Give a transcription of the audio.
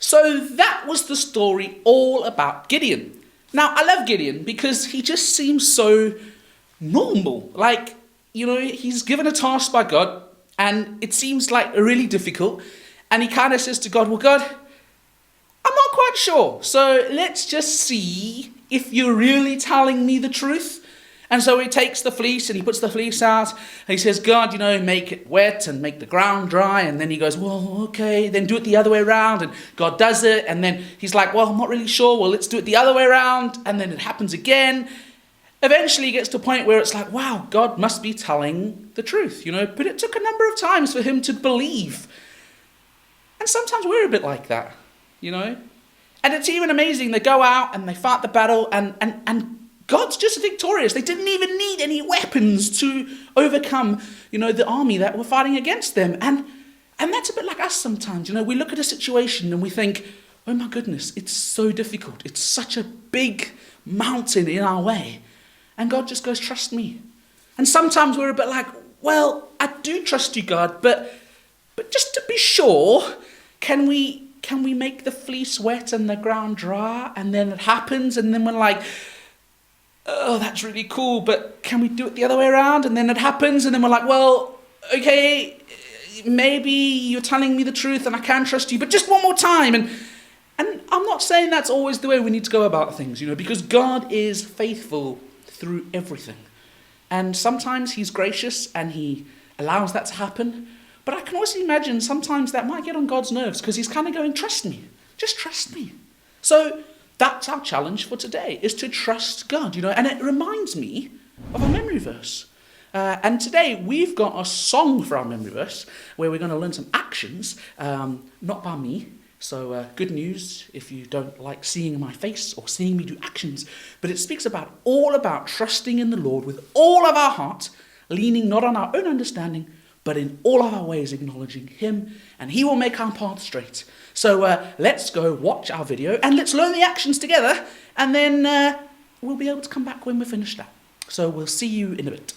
So that was the story all about Gideon. Now, I love Gideon because he just seems so normal. Like, he's given a task by God and it seems like really difficult. And he kind of says to God, well, God, I'm not quite sure. So let's just see if you're really telling me the truth. And so he takes the fleece and he puts the fleece out. And he says, God, make it wet and make the ground dry. And then he goes, well, okay, then do it the other way around. And God does it. And then he's like, well, I'm not really sure. Well, let's do it the other way around. And then it happens again. Eventually he gets to a point where it's like, wow, God must be telling the truth, But it took a number of times for him to believe. And sometimes we're a bit like that, And it's even amazing. They go out and they fight the battle and God's just victorious. They didn't even need any weapons to overcome, the army that were fighting against them. And that's a bit like us sometimes. We look at a situation and we think, oh my goodness, it's so difficult. It's such a big mountain in our way. And God just goes, trust me. And sometimes we're a bit like, well, I do trust you, God, but just to be sure, can we make the fleece wet and the ground dry? And then it happens, and then we're like, oh, that's really cool, but can we do it the other way around? And then it happens, and then we're like, well, okay, maybe you're telling me the truth and I can trust you, but just one more time. And I'm not saying that's always the way we need to go about things, because God is faithful through everything. And sometimes he's gracious and he allows that to happen. But I can also imagine sometimes that might get on God's nerves because he's kind of going, trust me, just trust me. So that's our challenge for today, is to trust God, and it reminds me of a memory verse. And today we've got a song for our memory verse where we're going to learn some actions, not by me. So good news if you don't like seeing my face or seeing me do actions. But it speaks all about trusting in the Lord with all of our heart, leaning not on our own understanding, but in all of our ways acknowledging him, and he will make our path straight. So let's go watch our video and let's learn the actions together, and then we'll be able to come back when we're finished that. So we'll see you in a bit.